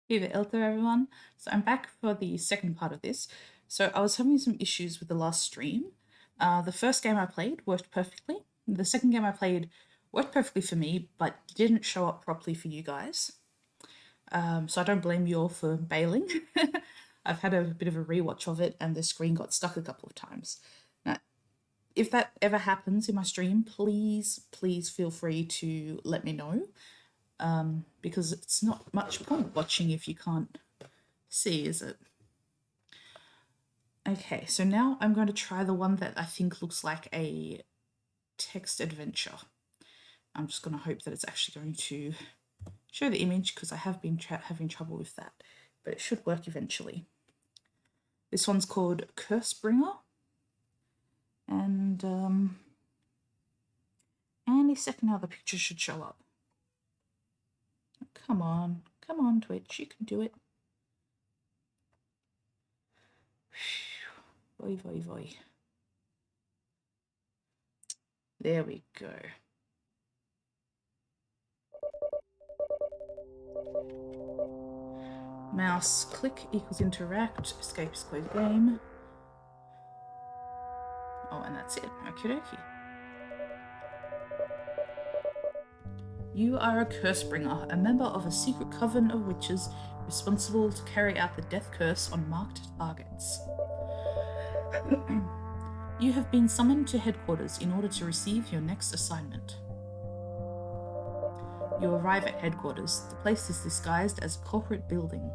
Viva Elther, everyone. So I'm back for the second part of this. So I was having some issues with the last stream. The first game I played worked perfectly. The second game I played worked perfectly for me, but didn't show up properly for you guys. So I don't blame you all for bailing. I've had a bit of a rewatch of it, and the screen got stuck a couple of times. Now, if that ever happens in my stream, please feel free to let me know, because it's not much point watching if you can't see, is it? Okay, so now I'm going to try the one that I think looks like a text adventure. I'm just going to hope that it's actually going to show the image because I have been having trouble with that, but it should work eventually. This one's called Cursebringer, and any second now the picture should show up. Come on, Twitch, you can do it. Voi, voi, voi. There we go. Mouse click equals interact, escape is close game. Oh, and that's it. Okie dokie. You are a Cursebringer, a member of a secret coven of witches responsible to carry out the death curse on marked targets. You have been summoned to headquarters in order to receive your next assignment. You arrive at headquarters. The place is disguised as a corporate building.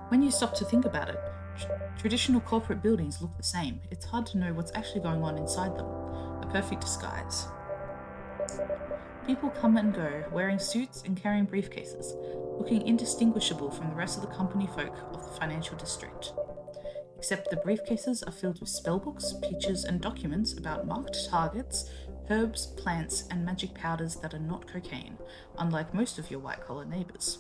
When you stop to think about it, traditional corporate buildings look the same. It's hard to know what's actually going on inside them. A perfect disguise. People come and go, wearing suits and carrying briefcases, looking indistinguishable from the rest of the company folk of the financial district. Except the briefcases are filled with spellbooks, pictures, and documents about marked targets, herbs, plants, and magic powders that are not cocaine, unlike most of your white-collar neighbours.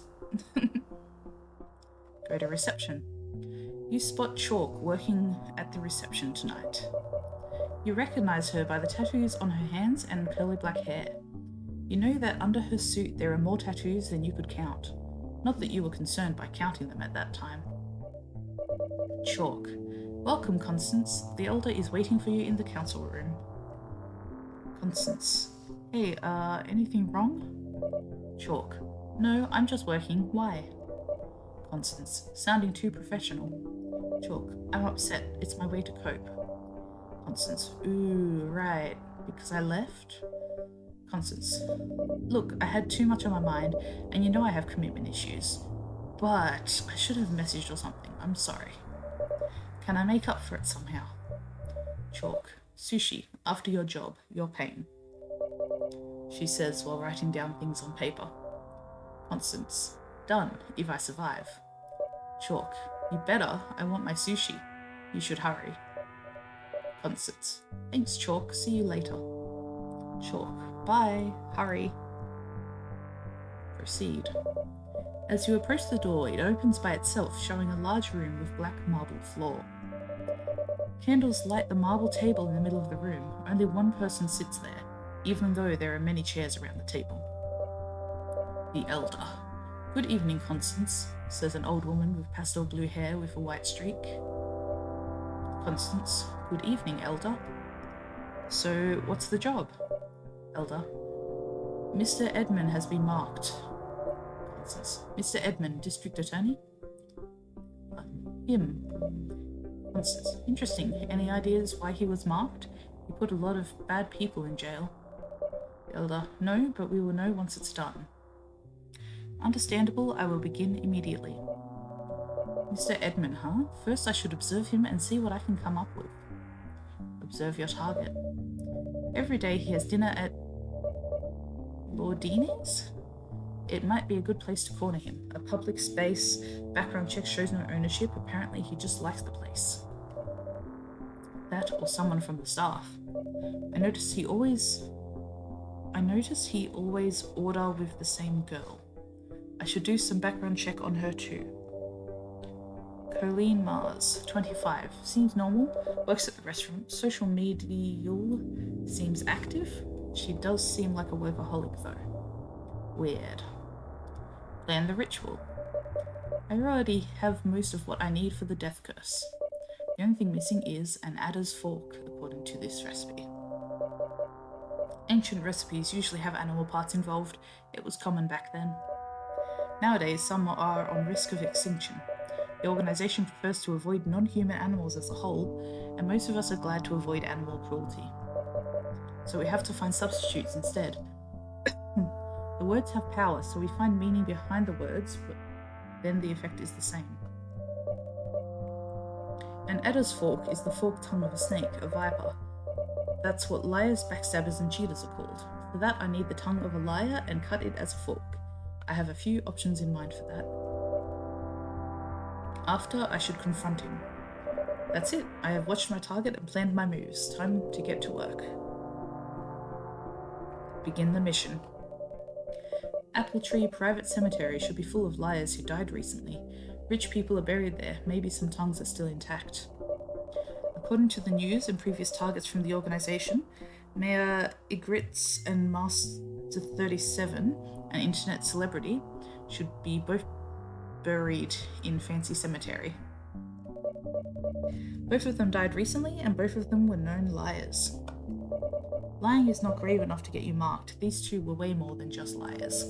Go to reception. You spot Chalk working at the reception tonight. You recognise her by the tattoos on her hands and curly black hair. You know that under her suit there are more tattoos than you could count. Not that you were concerned by counting them at that time. Chalk. Welcome, Constance. The Elder is waiting for you in the council room. Constance. Hey, anything wrong? Chalk. No, I'm just working. Why? Constance. Sounding too professional. Chalk. I'm upset. It's my way to cope. Constance. Ooh, right. Because I left? Constance. Look, I had too much on my mind, and you know I have commitment issues. But I should have messaged or something. I'm sorry. Can I make up for it somehow? Chalk. Sushi. After your job. Your pain. She says while writing down things on paper. Constance. Done, if I survive. Chalk. You better. I want my sushi. You should hurry. Constance. Thanks, Chalk. See you later. Chalk. Bye. Hurry. Proceed. As you approach the door, it opens by itself, showing a large room with black marble floor. Candles light the marble table in the middle of the room. Only one person sits there, even though there are many chairs around the table. The Elder. Good evening, Constance, says an old woman with pastel blue hair with a white streak. Constance. Good evening, Elder. So, what's the job? Elder. Mr. Edmund has been marked. Constance. Mr. Edmund, District Attorney? Him. Constance. Interesting. Any ideas why he was marked? He put a lot of bad people in jail. Elder. No, but we will know once it's done. Understandable, I will begin immediately. Mr. Edmund, huh? First I should observe him and see what I can come up with. Observe your target. Every day he has dinner at Lordini's? It might be a good place to corner him. A public space, background check shows no ownership. Apparently he just likes the place. That or someone from the staff. I notice he always order with the same girl. I should do some background check on her too. Colleen Mars, 25, seems normal, works at the restaurant, social media, seems active. She does seem like a workaholic though. Weird. Plan the ritual. I already have most of what I need for the death curse. The only thing missing is an adder's fork, according to this recipe. Ancient recipes usually have animal parts involved. It was common back then. Nowadays, some are on risk of extinction. The organization prefers to avoid non-human animals as a whole, and most of us are glad to avoid animal cruelty. So we have to find substitutes instead. The words have power, so we find meaning behind the words, but then the effect is the same. An adder's fork is the forked tongue of a snake, a viper. That's what liars, backstabbers, and cheaters are called. For that, I need the tongue of a liar and cut it as a fork. I have a few options in mind for that. After, I should confront him. That's it. I have watched my target and planned my moves. Time to get to work. Begin the mission. Apple Tree Private Cemetery should be full of liars who died recently. Rich people are buried there. Maybe some tongues are still intact. According to the news and previous targets from the organization, Mayor Igritz and Master 37, an internet celebrity, should be both buried in Fancy Cemetery. Both of them died recently, and both of them were known liars. Lying is not grave enough to get you marked. These two were way more than just liars.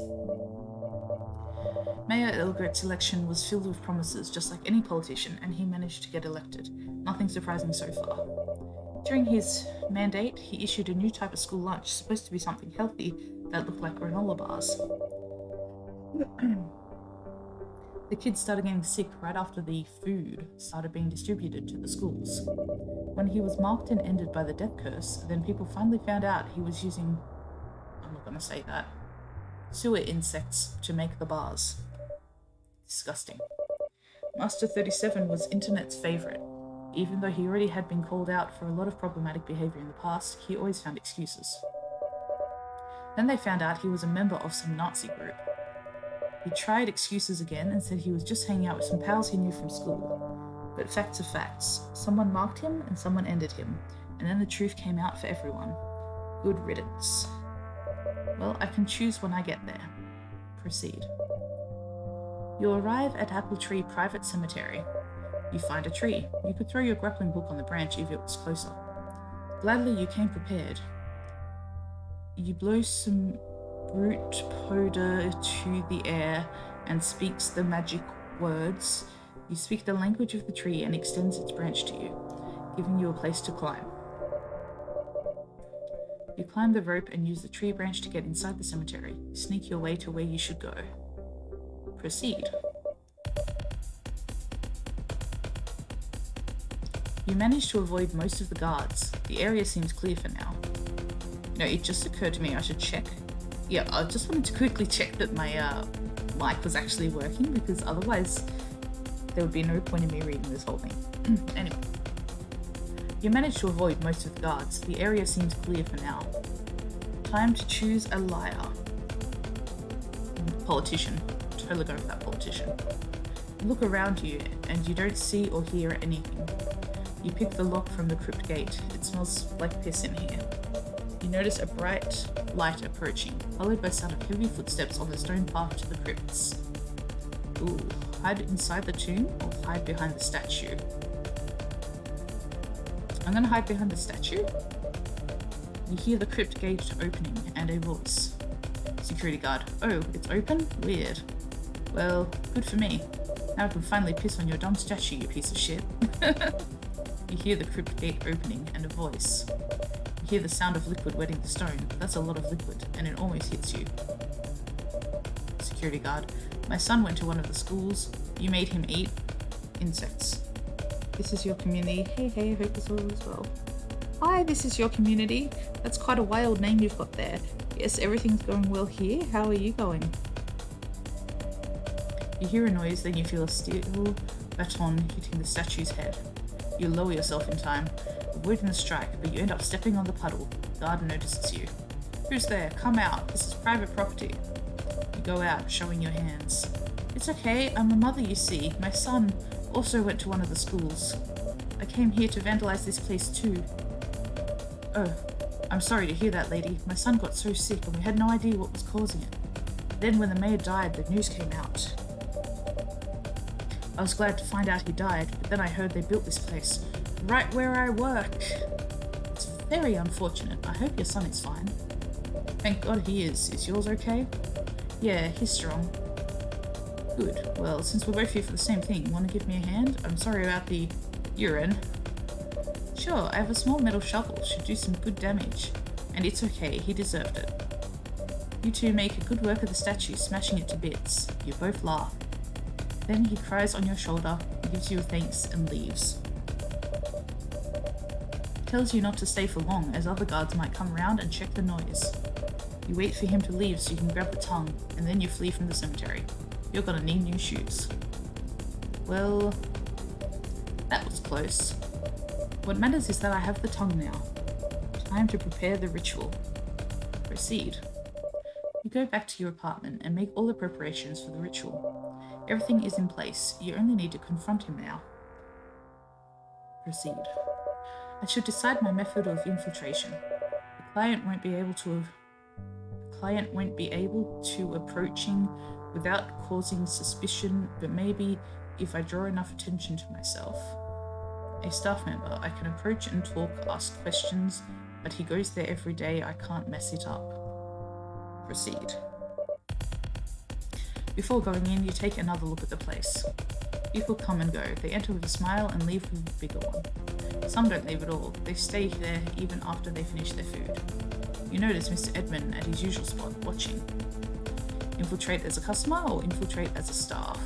Mayor Igritz's election was filled with promises, just like any politician, and he managed to get elected. Nothing surprising so far. During his mandate, he issued a new type of school lunch, supposed to be something healthy that looked like granola bars. The kids started getting sick right after the food started being distributed to the schools. When he was marked and ended by the death curse, then people finally found out he was using, I'm not going to say that, sewer insects to make the bars. Disgusting. Master 37 was internet's favourite. Even though he already had been called out for a lot of problematic behaviour in the past, he always found excuses. Then they found out he was a member of some Nazi group. He tried excuses again and said he was just hanging out with some pals he knew from school. But facts are facts. Someone marked him and someone ended him, and then the truth came out for everyone. Good riddance. Well, I can choose when I get there. Proceed. You arrive at Apple Tree Private Cemetery. You find a tree. You could throw your grappling hook on the branch if it was closer. Gladly you came prepared. You blow some brute powder to the air and speaks the magic words. You speak the language of the tree and extends its branch to you, giving you a place to climb. You climb the rope and use the tree branch to get inside the cemetery. You sneak your way to where you should go. Proceed. You manage to avoid most of the guards. The area seems clear for now. No, it just occurred to me I should check. Yeah, I just wanted to quickly check that my mic was actually working, because otherwise there would be no point in me reading this whole thing. Anyway. You managed to avoid most of the guards. The area seems clear for now. Time to choose a liar. Politician. Totally go with that politician. You look around you and you don't see or hear anything. You pick the lock from the crypt gate. It smells like piss in here. You notice a bright light approaching, followed by sound of heavy footsteps on the stone path to the crypts. Ooh, hide inside the tomb or hide behind the statue? I'm gonna hide behind the statue. You hear the crypt gate opening and a voice. Security guard. Oh, it's open? Weird. Well, good for me. Now I can finally piss on your dumb statue, you piece of shit. You hear the crypt gate opening and a voice. You hear the sound of liquid wetting the stone. That's a lot of liquid, and it almost hits you. Security guard. My son went to one of the schools. You made him eat insects. This is your community. Hey, hope it's all is well. Hi, this is your community. That's quite a wild name you've got there. Yes, everything's going well here. How are you going? You hear a noise, then you feel a steel baton hitting the statue's head. You lower yourself in time, avoiding the strike, but you end up stepping on the puddle. The guard notices you. Who's there? Come out. This is private property. You go out, showing your hands. It's okay. I'm a mother, you see. My son also went to one of the schools. I came here to vandalize this place too. Oh, I'm sorry to hear that, lady. My son got so sick and we had no idea what was causing it. Then when the mayor died, the news came out. I was glad to find out he died, but then I heard they built this place right where I work. It's very unfortunate. I hope your son is fine. Thank God he is. Is yours okay? Yeah, he's strong. Good. Well, since we're both here for the same thing, want to give me a hand? I'm sorry about the urine. Sure, I have a small metal shovel. Should do some good damage. And it's okay, he deserved it. You two make a good work of the statue, smashing it to bits. You both laugh. Then he cries on your shoulder, gives you a thanks, and leaves. Tells you not to stay for long, as other guards might come round and check the noise. You wait for him to leave so you can grab the tongue, and then you flee from the cemetery. You're gonna need new shoes. Well, that was close. What matters is that I have the tongue now. Time to prepare the ritual. Proceed. You go back to your apartment and make all the preparations for the ritual. Everything is in place. You only need to confront him now. Proceed. I should decide my method of infiltration. The client won't be able to approaching without causing suspicion, but maybe if I draw enough attention to myself. A staff member, I can approach and talk, ask questions, but he goes there every day, I can't mess it up. Proceed. Before going in, you take another look at the place. People come and go. They enter with a smile and leave with a bigger one. Some don't leave at all. They stay there even after they finish their food. You notice Mr. Edmund at his usual spot, watching. Infiltrate as a customer or infiltrate as a staff?